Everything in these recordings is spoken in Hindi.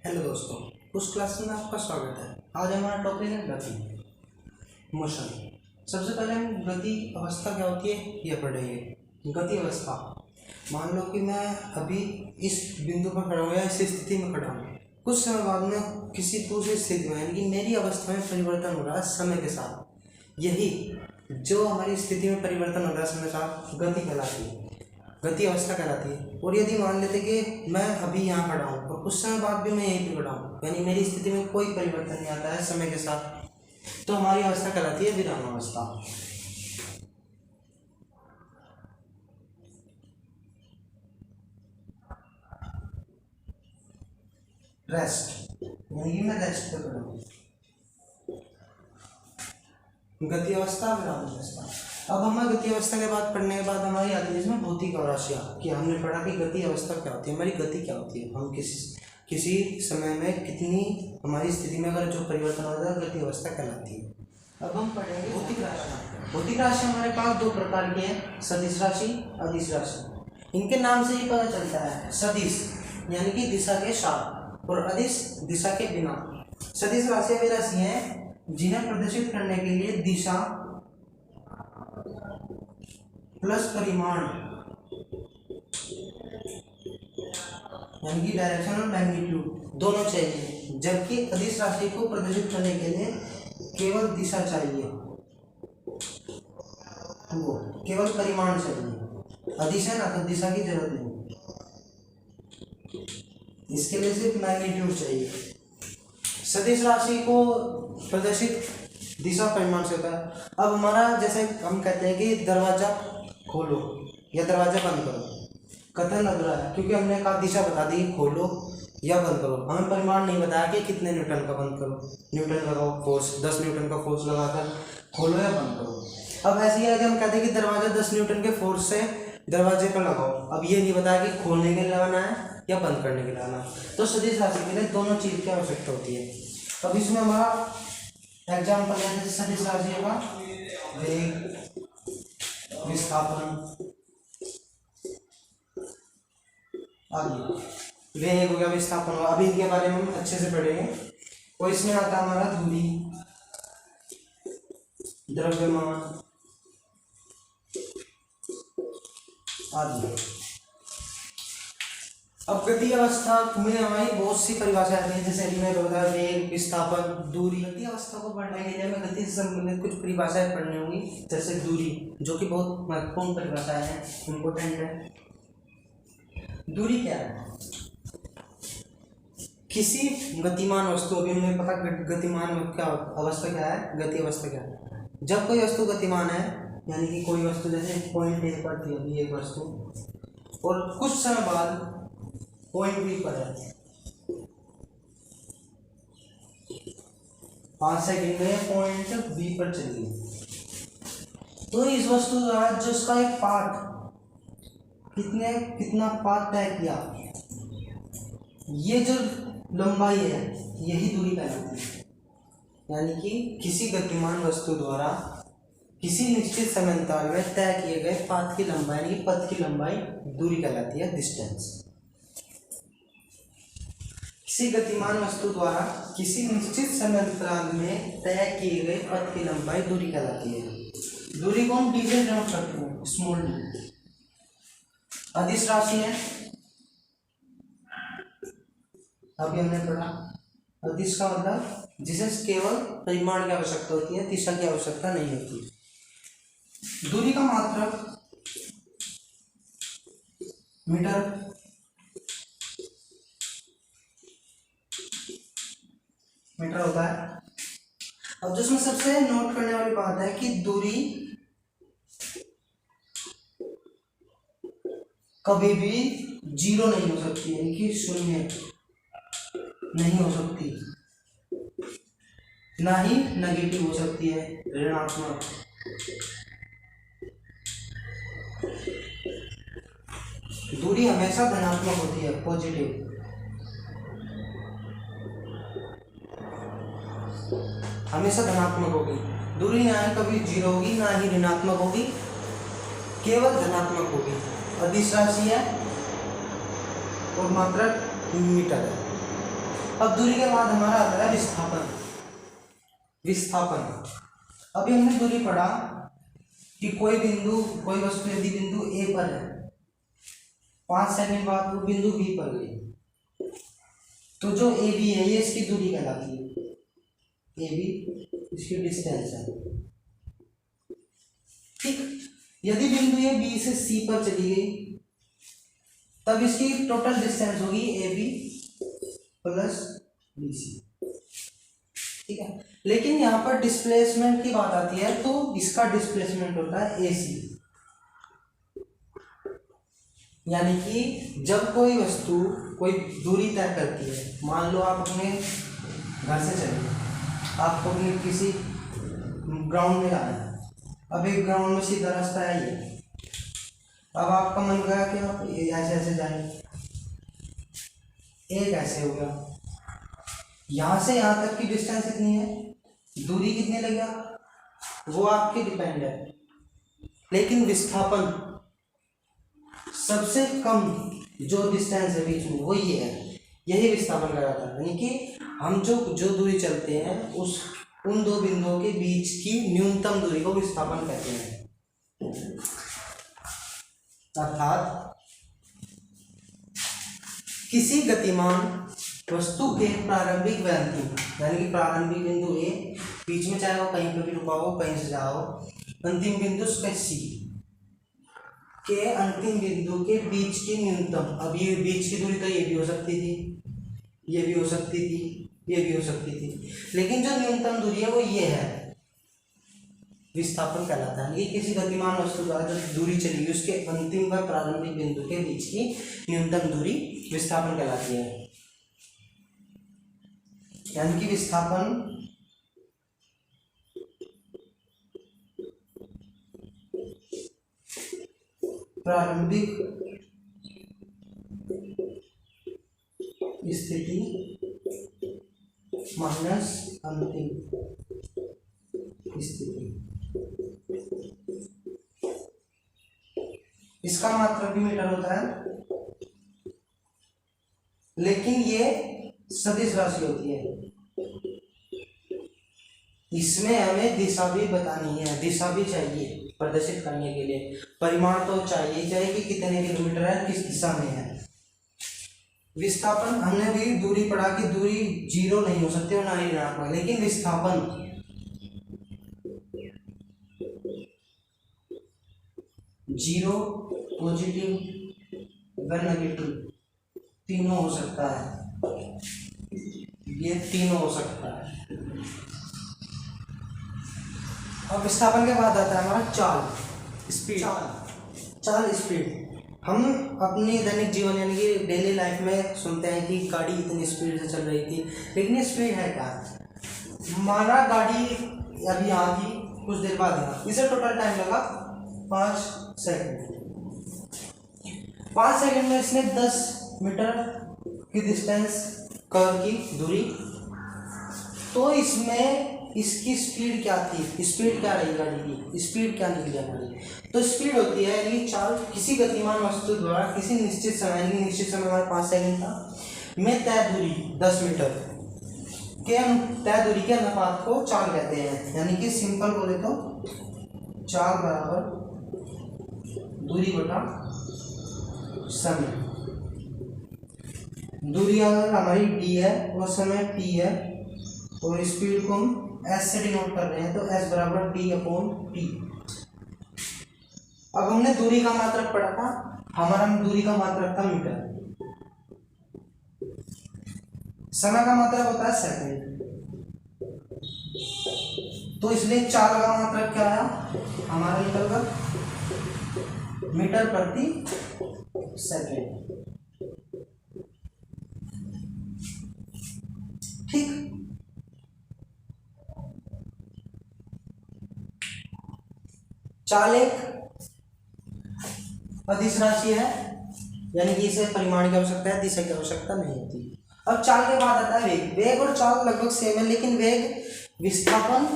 हेलो दोस्तों, उस क्लास में आपका स्वागत है। आज हमारा टॉपिक है गति, मोशन। सबसे पहले हम गति अवस्था क्या होती है यह पढ़ेंगे। गति अवस्था, मान लो कि मैं अभी इस बिंदु पर खड़ा हूँ या इस स्थिति में खड़ा हूँ, कुछ समय बाद में किसी दूसरी स्थिति में, यानी कि मेरी अवस्था में परिवर्तन हो रहा है समय के साथ। यही जो हमारी स्थिति में परिवर्तन हो रहा है समय के साथ गति कहलाती है, गति अवस्था कहलाती है। और यदि मान लेते कि मैं अभी यहाँ खड़ा हूँ और कुछ समय बाद भी मैं यहीं पे खड़ा हूँ, यानी मेरी स्थिति में कोई परिवर्तन नहीं आता है समय के साथ, तो हमारी अवस्था कहलाती है विराम अवस्था। रेस्ट, यानी कि मैं रेस्ट पे खड़ा हूँ। गति अवस्था, विराम अवस्था। अब हमें गति अवस्था के बाद पढ़ने के बाद हमारी आती है इसमें भौतिक अवराशियाँ, कि हमने पढ़ा कि गति अवस्था क्या होती है, हमारी गति क्या होती है, हम किसी समय में कितनी हमारी स्थिति में अगर जो परिवर्तन होता है गति अवस्था कहलाती है। अब हम पढ़ेंगे भौतिक राशियाँ। भौतिक राशि हमारे पास दो प्रकार की है, सदिश राशि, अदिश राशि। इनके नाम से ही पता चलता है, सदिश यानी कि दिशा के साथ और अदिश दिशा के बिना। सदिश राशि वे राशि हैं जिन्हें प्रदर्शित करने के लिए दिशा प्लस परिमाण यानी कि डायरेक्शन और मैग्नीट्यूड दोनों चाहिए, जबकि अदिश राशि को प्रदर्शित करने के लिए केवल दिशा चाहिए, वो केवल परिमाण चाहिए। अदिश है ना, तो दिशा की जरूरत नहीं, इसके लिए सिर्फ मैग्नीट्यूड चाहिए। सदिश राशि को प्रदर्शित दिशा परिमाण से होता है। अब हमारा जैसे हम कहते हैं कि दरवाजा खोलो या दरवाजा बंद करो, कथन लग रहा है क्योंकि हमने कहा दिशा बता दी, खोलो या बंद करो, हमें परिमाण नहीं बताया कि कितने न्यूटन का बंद करो, न्यूटन लगाओ फोर्स, 10 न्यूटन का फोर्स लगाकर खोलो या बंद करो। अब ऐसे ही है कि हम कहते हैं कि दरवाजा 10 न्यूटन के फोर्स से दरवाजे पर लगाओ, अब ये नहीं बताया कि खोलने के लिए लगाना है या बंद करने के लिए लगाना है। तो सदिश राशि के लिए दोनों चीज़ की आवश्यकता होती है। अब इसमें हमारा एग्जाम्पल है, जैसे सदिश राशि का वेग, विस्थापन आदि। वेग हो गया, विस्थापन हो, अभी इनके बारे में हम अच्छे से पढ़ेंगे। और इसमें आता है हमारा दूरी, द्रव्यमान आदि। अब गति अवस्था में हमारी बहुत सी परिभाषाएं आती हैं, जैसे अभी मैं बताया वेग, विस्थापन, दूरी। गति अवस्था को पढ़ने के लिए हमें गति से संबंधित कुछ परिभाषाएं पढ़नी होंगी, जैसे दूरी, जो कि बहुत महत्वपूर्ण परिभाषाएं हैं, इम्पोर्टेंट है। दूरी क्या है? किसी गतिमान वस्तु, अभी हमें पता गतिमान क्या अवस्था क्या है, गति अवस्था क्या है। जब कोई वस्तु गतिमान है, यानी कि कोई वस्तु जैसे पॉइंट ए पर थी अभी एक वस्तु, और कुछ समय बाद पॉइंट बी पर है, 5 सेकेंड में पॉइंट बी पर चली गई, तो इस वस्तु द्वारा जो उसका एक पाथ कितना पाथ तय किया, ये जो लंबाई है यही दूरी कहलाती है। यानी कि किसी गतिमान वस्तु द्वारा किसी निश्चित समय अंतराल में तय किए गए पाथ की लंबाई, यानी कि पथ की लंबाई दूरी कहलाती है, डिस्टेंस। किसी गतिमान वस्तु द्वारा किसी निश्चित समय अंतराल में तय किए गए पथ की लंबाई दूरी कहलाती है। दूरी को हम डी से डिनोट करते हैं, स्मॉल डी। अदिश राशि है, अभी हमने पढ़ा, अदिश का मतलब जिसे केवल परिमाण की आवश्यकता होती है, दिशा की आवश्यकता नहीं होती। दूरी का मात्रक मीटर, मीटर होता है। अब जिसमें सबसे नोट करने वाली बात है कि दूरी कभी भी जीरो नहीं हो सकती, यानी कि शून्य नहीं हो सकती, ना ही नेगेटिव हो सकती है, ऋणात्मक। दूरी हमेशा धनात्मक होती है, पॉजिटिव। हमेशा धनात्मक होगी दूरी, ना ही कभी जीरो होगी ना ही ऋणात्मक होगी, केवल धनात्मक होगी। अदिश राशि है और मात्रक मीटर है। अब दूरी के बाद हमारा आता है विस्थापन। विस्थापन अभी हमने दूरी पढ़ा कि कोई वस्तु यदि बिंदु ए पर है, 5 सेकंड बाद वो बिंदु बी पर गई, तो जो ए बी है ये इसकी दूरी कहलाती है। ए बी इसकी डिस्टेंस है, ठीक। यदि बिंदु ये बी से सी पर चली गई तब इसकी टोटल डिस्टेंस होगी A B plus B C, ठीक है। लेकिन यहाँ पर डिस्प्लेसमेंट की बात आती है तो इसका डिस्प्लेसमेंट होता है ए सी। यानी कि जब कोई वस्तु कोई दूरी तय करती है, मान लो आप अपने घर से चलिए, आपको अपने किसी ग्राउंड में जाना है। अब एक ग्राउंड में सीधा रास्ता है ये, अब आपका मन गया कि आप ऐसे ऐसे जाएंगे, एक ऐसे हो गया, यहाँ से यहाँ तक की डिस्टेंस कितनी है, दूरी कितनी लगेगा वो आपके डिपेंड है। लेकिन विस्थापन सबसे कम जो डिस्टेंस है बीच में वो ये है, यही विस्थापन का जाता है। यानी कि हम जो दूरी चलते हैं उन दो बिंदुओं के बीच की न्यूनतम दूरी को विस्थापन कहते हैं। अर्थात किसी गतिमान वस्तु के प्रारंभिक व अंतिम, यानी कि प्रारंभिक बिंदु ए, बीच में चाहे वो कहीं पर भी रुका हो, कहीं से जाओ, अंतिम बिंदु सी के अंतिम बिंदु के बीच की न्यूनतम, अब ये बीच की दूरी तो ये भी हो सकती थी, ये भी हो सकती थी, ये भी हो सकती थी, लेकिन जो न्यूनतम दूरी है वो ये है, विस्थापन कहलाता है। ये किसी गतिमान वस्तु द्वारा जो दूरी चली उसके अंतिम व प्रारंभिक बिंदु के बीच की न्यूनतम दूरी विस्थापन कहलाती है। यानी कि विस्थापन प्रारंभिक स्थिति माइनस अंतिम स्थिति, इसका मात्रक भी मीटर होता है, लेकिन ये सदिश राशि होती है। इसमें हमें दिशा भी बतानी है, दिशा भी चाहिए प्रदर्शित करने के लिए, परिमाण तो चाहिए कि कितने किलोमीटर है, किस दिशा में है। विस्थापन हमने भी दूरी पढ़ा कि दूरी 0 नहीं हो सकती और ना ही ऋणात्मक, लेकिन विस्थापन 0 पॉजिटिव व नेगेटिव तीनों हो सकता है, ये तीनों हो सकता है। अब विस्थापन के बाद आता है हमारा चाल, स्पीड। चाल स्पीड हम अपनी दैनिक जीवन यानी कि डेली लाइफ में सुनते हैं कि गाड़ी इतनी स्पीड से चल रही थी, लेकिन ये स्पीड है क्या? माना गाड़ी अभी यहाँ थी, कुछ देर बाद यहाँ, इसे टोटल टाइम लगा 5 सेकंड। 5 सेकंड में इसने 10 मीटर की डिस्टेंस कवर की दूरी, तो इसमें इसकी स्पीड क्या थी, स्पीड क्या रही गाड़ी की, स्पीड क्या निकली हमारी? तो स्पीड होती है यानी चाल किसी गतिमान वस्तु द्वारा किसी निश्चित समय, यानी निश्चित समय हमारा 5 सेकंड था, में तय दूरी 10 मीटर के तय दूरी के अनुपात को चाल कहते हैं। यानी कि सिंपल बोले तो चाल बराबर दूरी बटा समय। दूरी अगर हमारी d है और समय t है और स्पीड को हम s से डिनोट कर रहे हैं तो s बराबर d/t। अब हमने दूरी का मात्रक पढ़ा था, हमारा दूरी का मात्रक था मीटर, समय का मात्रक होता है सेकंड, तो इसलिए चाल का मात्रक क्या आया हमारा निकल कर मीटर प्रति सेकंड, ठीक। चाल एक अदिश राशि है, यानी कि इसे परिमाण की आवश्यकता है, दिशा की आवश्यकता नहीं होती। अब चाल के बाद आता है वेग। वेग और चाल लगभग सेम है, लेकिन वेग विस्थापन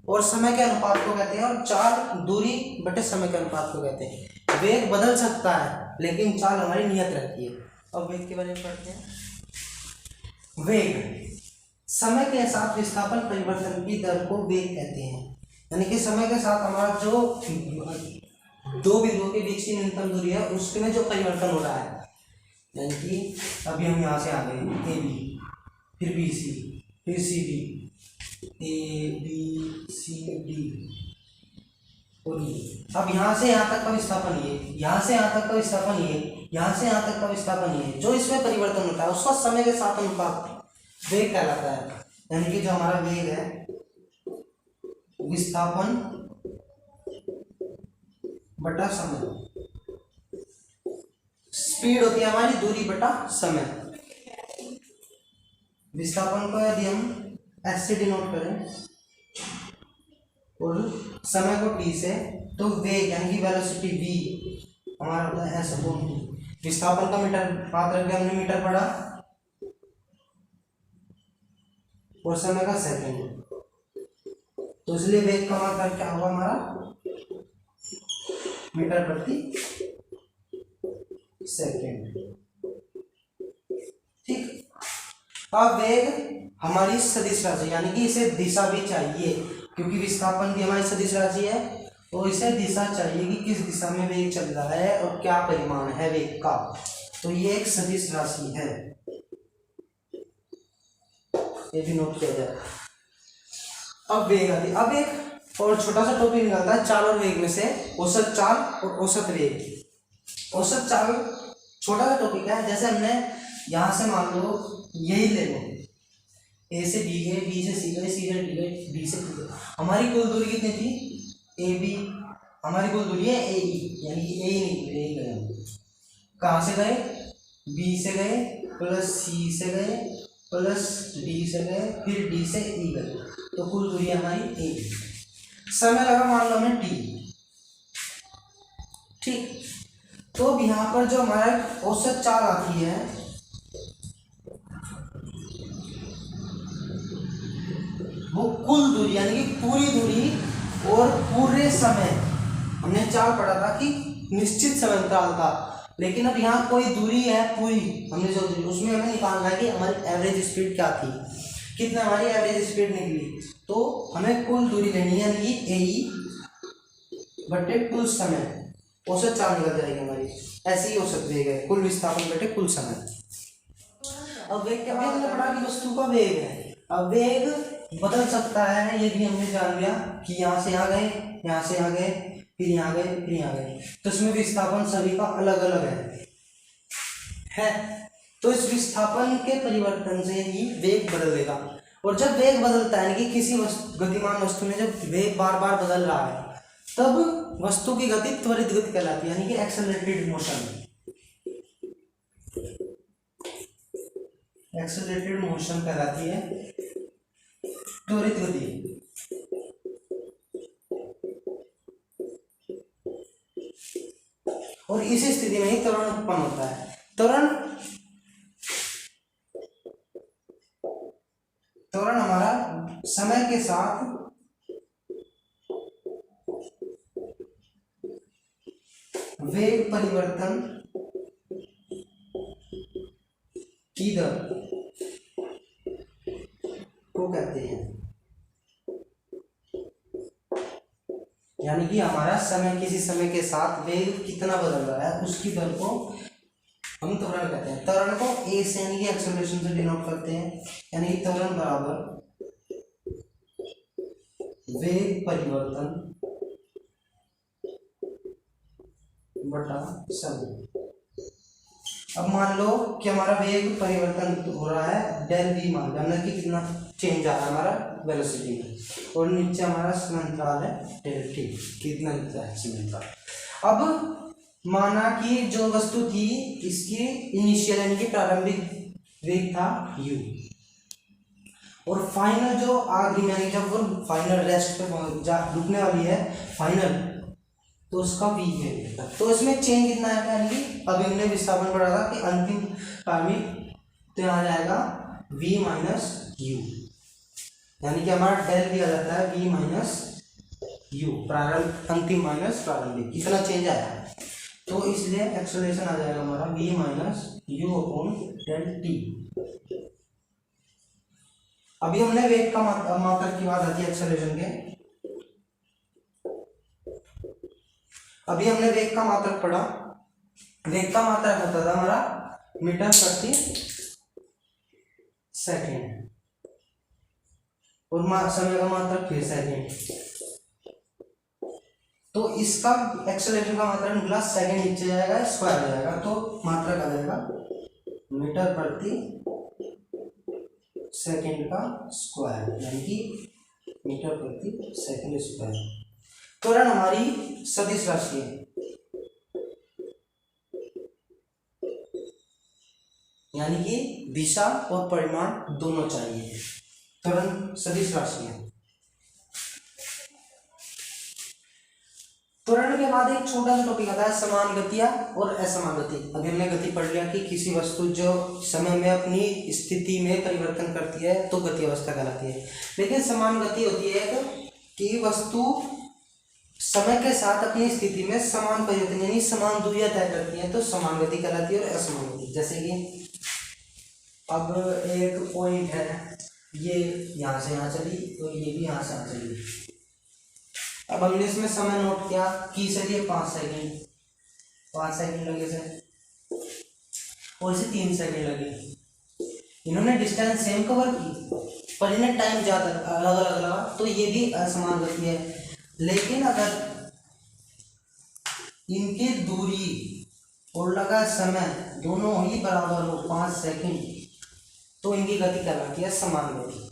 और समय के अनुपात को कहते हैं और चाल दूरी बटे समय के अनुपात को कहते हैं। वेग बदल सकता है लेकिन चाल हमारी नियत रहती है। अब वेग के बारे में पढ़ते हैं। वेग, समय के साथ विस्थापन परिवर्तन की दर को वेग कहते हैं। यानी कि समय के साथ हमारा जो दो बिंदुओं के बीच की न्यूनतम दूरी है उसमें जो परिवर्तन हो रहा है, यानी कि अभी हम यहाँ से आ गए ए बी, फिर बी सी, फिर C D, A B C D और ये, अब यहाँ से यहाँ तक का विस्थापन ये, यहाँ से यहाँ तक का विस्थापन ये, यहाँ से यहाँ तक का विस्थापन ये, जो इसमें परिवर्तन होता है उसका समय के साथ अनुपात वेग कहलाता है। यानी कि जो हमारा वेग है विस्थापन बटा समय, स्पीड होती है हमारी दूरी बटा समय। विस्थापन को यदि हम एस से डिनोट करें और समय को टी से, तो वेग यानी कि वेलोसिटी v हमारा होता है एस अपॉन टी। विस्थापन का मीटर पात्र के हमने मीटर पढ़ा और समय का सेकंड, तो इसलिए वेग का मात्रक क्या होगा हमारा मीटर प्रति सेकंड। ठीक, अब वेग हमारी सदिश राशि, यानी कि इसे दिशा भी चाहिए क्योंकि विस्थापन भी हमारी सदिश राशि है, तो इसे दिशा चाहिए कि किस दिशा में वेग चल रहा है और क्या परिमाण है वेग का, तो ये एक सदिश राशि है, ये भी नोट किया जाए। अब वेग आदि, अब एक और छोटा सा टॉपिक निकलता है चाल और वेग में से, औसत चाल और औसत वेग। औसत चाल छोटा सा टॉपिक है, जैसे हमने यहाँ से मान लो यही ले लो, ए से बी गए, बी से सी गए, सी से डी गए, डी से डी गए, हमारी कुल दूरी कितनी थी ए बी, हमारी कुल दूरी है ए ई, यानी कि ए निकले, ए गए हम, कहाँ से गए बी से गए प्लस सी से गए प्लस डी से गए, फिर डी से ई गए, तो कुल दूरी हमारी ए। समय लगा मान लो हमें टी। ठीक, तो अब यहाँ पर जो हमारा औसत चाल आती है वो कुल दूरी यानी कि पूरी दूरी और पूरे समय, हमने चाल पढ़ा था कि निश्चित समय अंतराल था, लेकिन अब यहाँ कोई दूरी है पूरी, हमने जो दूरी उसमें हमें निकालना है कि हमारी एवरेज स्पीड क्या थी, कितना हमारी एवरेज स्पीड निकली, तो हमें कुल दूरी लेनी है, यानी कि ए बटे कुल समय, औसत चाल निकल जाएगी हमारी। ऐसे ही औसत वेग है कुल विस्थापन बटे कुल समय। अब वेग क्या, हमने पढ़ा कि वस्तु का वेग है, अब वेग बदल सकता है, ये भी हमने जान लिया कि यहाँ से यहाँ गए, यहाँ से यहाँ गए, फिर यहाँ गए, फिर यहाँ गए, तो इसमें विस्थापन सभी का अलग अलग है। तो इस विस्थापन के परिवर्तन से ही वेग बदलेगा, और जब वेग बदलता है कि किसी गतिमान वस्तु में जब वेग बार बार बदल रहा है तब वस्तु की गति त्वरित गति कहलाती है, यानी कि एक्सेलरेटेड मोशन। एक्सेलरेटेड मोशन कहलाती है त्वरित गति। और इसी स्थिति में ही त्वरण उत्पन्न होता है। त्वरण हमारा समय के साथ वेग परिवर्तन की दर को कहते हैं, यानी कि हमारा समय किसी समय के साथ वेग कितना बदल रहा है उसकी दर को हम त्वरण कहते हैं। त्वरण को ए से यानी कि एक्सेलरेशन से डिनोट करते हैं, यानी कि त्वरण बराबर वेग परिवर्तन बटा समय। अब मान लो कि हमारा वेग परिवर्तन हो रहा है डेल वी, मान लो कि कितना चेंज आ रहा है हमारा वेलोसिटी में, और नीचे हमारा समय अंतराल है डेल टी, कितना लिखता है समय अंतराल। अब माना कि जो वस्तु थी इसकी इनिशियल यानी कि प्रारंभिक वेग था u, और फाइनल जो आखिरी यानी जब वो फाइनल रेस्ट पे रुकने वाली है फाइनल, तो उसका v है। तो इसमें चेंज कितना है, यानी कि अभी हमने विस्थापन पढ़ा था कि अंतिम प्रारंभिक, तो यहाँ जाएगा v माइनस यू, यानी कि हमारा डेल भी आ जाता है v माइनस यू, प्रारंभ अंतिम माइनस प्रारंभिक, इतना चेंज आया है, तो इसलिए एक्सेलरेशन आ जाएगा हमारा v minus U upon del T. अभी हमने वेग का मात्रक की बात आती है एक्सेलरेशन के। अभी हमने वेग का मात्रक पढ़ा। वेग का मात्रक होता था हमारा मीटर प्रति सेकेंड और समय का मात्रक फिर सेकेंड। तो इसका एक्सेलरेशन का मात्रक निकला सेकेंड नीचे जाएगा स्क्वायर हो जाएगा, तो मात्रक आ जाएगा मीटर प्रति सेकेंड का स्क्वायर, यानी कि मीटर प्रति सेकेंड स्क्वायर। त्वरण हमारी सदिश राशि है, यानी कि दिशा और परिमाण दोनों चाहिए। त्वरण सदिश राशि है। त्वरण के बाद एक छोटा सा टॉपिक आता है समान गतियां और असमान गति। अभी हमने गति पढ़ लिया कि किसी वस्तु जो समय में अपनी स्थिति में परिवर्तन करती है तो गति अवस्था कहलाती है। लेकिन समान गति होती है कि वस्तु समय के साथ अपनी स्थिति में समान परिवर्तन यानी समान दूरियां तय करती है, तो समान गति कहलाती है और असमान गति। जैसे कि अब एक पॉइंट है, ये यहाँ से यहाँ चली तो ये भी यहाँ से यहाँ चली। अब हमने इसमें समय नोट किया कि चलिए 5 सेकंड, 5 सेकंड लगे से और इसे 3 सेकंड लगे। इन्होंने डिस्टेंस सेम कवर की पर इन्हें टाइम ज़्यादा अलग अलग लगा, तो ये भी असमान गति है। लेकिन अगर इनकी दूरी और लगा समय दोनों ही बराबर हो 5 सेकंड, तो इनकी गति कहलाती है समान गति।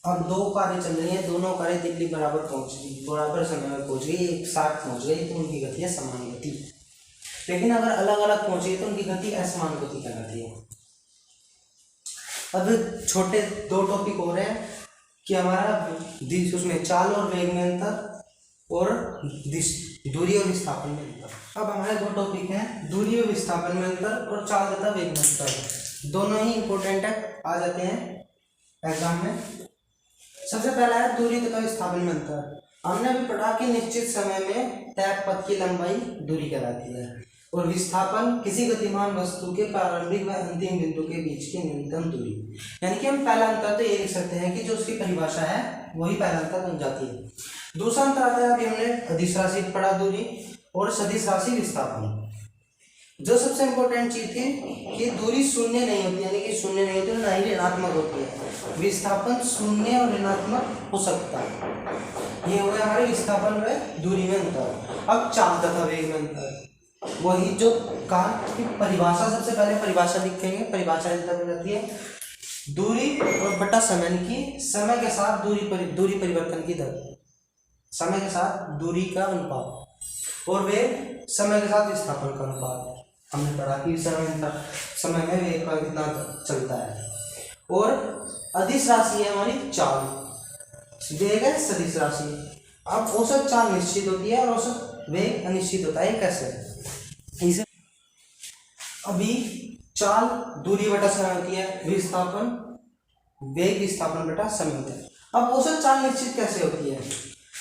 अब दो कारें चल रही हैं, दोनों कारें दिल्ली बराबर पहुंच गई, बराबर समय में पहुंच गई, एक साथ पहुंच गई, तो उनकी गति है समान गति। लेकिन अगर अलग अलग पहुंची तो उनकी गति असमान गति कहलाती है। अब छोटे दो टॉपिक हो रहे हैं कि हमारा उसमें चाल और वेग में अंतर और दूरी और विस्थापन में अंतर। अब हमारे दो टॉपिक हैं दूरी और विस्थापन में अंतर और चाल तथा वेग में अंतर। दोनों ही इंपॉर्टेंट है, आ जाते हैं एग्जाम में। सबसे पहला है दूरी तथा विस्थापन में अंतर। हमने अभी पढ़ा कि निश्चित समय में तय पथ की लंबाई दूरी कहलाती है और विस्थापन किसी गतिमान वस्तु के प्रारंभिक व अंतिम बिंदु के बीच की न्यूनतम दूरी। यानी कि हम पहला अंतर तो ये लिख सकते हैं कि जो उसकी परिभाषा है वही पहला अंतर बन जाती है। दूसरा अंतर आता है, अभी हमने अदिश राशि पढ़ा दूरी और सदिश राशि विस्थापन। जो सबसे इंपॉर्टेंट चीज थी कि दूरी शून्य नहीं होती, यानी कि शून्य नहीं होती, ना ही ऋणात्मक होती है। विस्थापन शून्य और ऋणात्मक हो सकता है। ये हो गया हमारे विस्थापन व दूरी में अंतर। अब चाल तथा वेग में अंतर, वही जो कहा कि परिभाषा, सबसे पहले परिभाषा लिखेंगे। परिभाषा इस तरह रहती है दूरी और बटा समय, यानी कि समय के साथ दूरी परिवर्तन की दर, समय के साथ दूरी का अनुपात, और वेग समय के साथ विस्थापन का अनुपात। हमने पढ़ा कि समय में वेग का कितना चलता है। और अदिश राशि है हमारी चाल, वेग है सदिश राशि। अब औसत चाल निश्चित होती है और औसत वेग अनिश्चित होता है। कैसे? इसे अभी चाल दूरी बटा समय होती है, विस्थापन वेग विस्थापन बटा समय होता है। अब औसत चाल निश्चित कैसे होती है?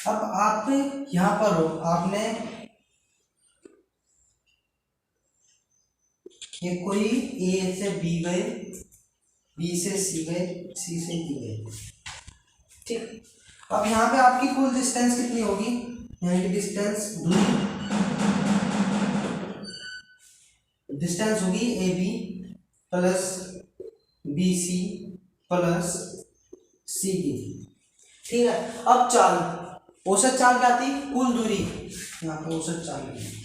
अब आप यहाँ पर हो, आपने ये कोई ए से बी गए, बी से सी गए, सी से डी गए, ठीक। अब यहाँ पे आपकी कुल डिस्टेंस कितनी होगी? यहाँ की डिस्टेंस होगी A B plus B C plus C D, ठीक है। अब चाल, औसत चाल क्या थी? कुल दूरी। यहाँ पे औसत चाल की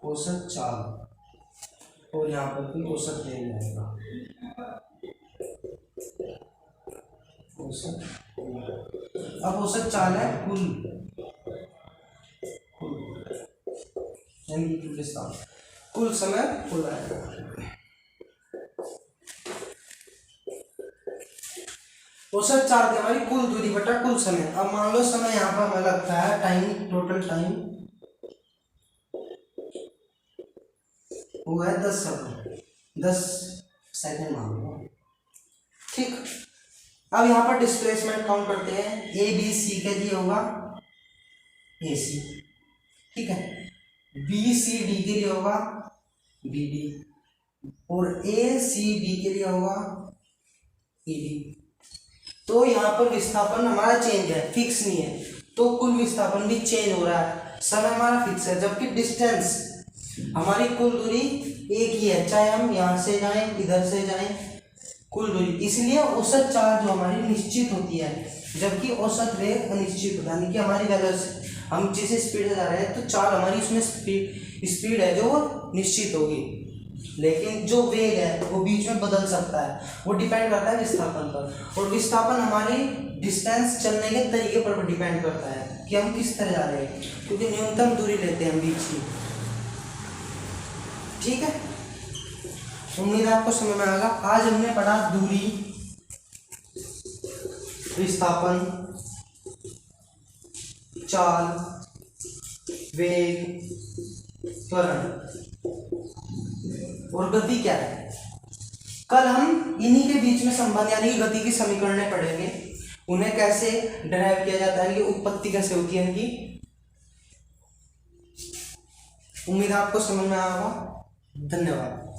औसत चाल और यहाँ पर भी औसत ले जाएगा, औसत। अब औसत चाल है कुल यानी कि कुल समय कुल आएगा। औसत चाल की हमारी कुल दूरी बटा कुल समय। अब मान लो समय यहाँ पर हमें लगता है टाइम, टोटल टाइम वो है 10 सेकंड, 10 सेकंड मान लो, ठीक। अब यहाँ पर डिस्प्लेसमेंट काउंट करते हैं। ए बी सी के लिए होगा ए सी, ठीक है। बी सी डी के लिए होगा बी डी, और ए सी बी के लिए होगा ई डी। तो यहाँ पर विस्थापन हमारा चेंज है, फिक्स नहीं है, तो कुल विस्थापन भी चेंज हो रहा है, समय हमारा फिक्स है, जबकि डिस्टेंस हमारी कुल दूरी एक ही है, चाहे हम यहाँ से जाएं इधर से जाएं, कुल दूरी, इसलिए औसत चाल जो हमारी निश्चित होती है, जबकि औसत वेग अनिश्चित होता है, यानी कि हमारी वैलोसिटी, हम जिस स्पीड से जा रहे हैं तो चाल हमारी उसमें स्पीड है जो निश्चित होगी, लेकिन जो वेग है वो बीच में बदल सकता है, वो डिपेंड करता है विस्थापन पर, और विस्थापन हमारी डिस्टेंस चलने के तरीके पर डिपेंड करता है कि हम किस तरह जा रहे हैं, क्योंकि न्यूनतम दूरी लेते हैं हम बीच की। ठीक है, उम्मीद है आपको समझ में आएगा। आज हमने पढ़ा दूरी, विस्थापन, चाल, वेग, त्वरण और गति क्या है। कल हम इन्हीं के बीच में संबंध यानी कि गति की समीकरणें पढ़ेंगे, उन्हें कैसे डिराइव किया जाता है, कि उत्पत्ति कैसे होती है इनकी। उम्मीद है आपको समझ में आएगा। धन्यवाद।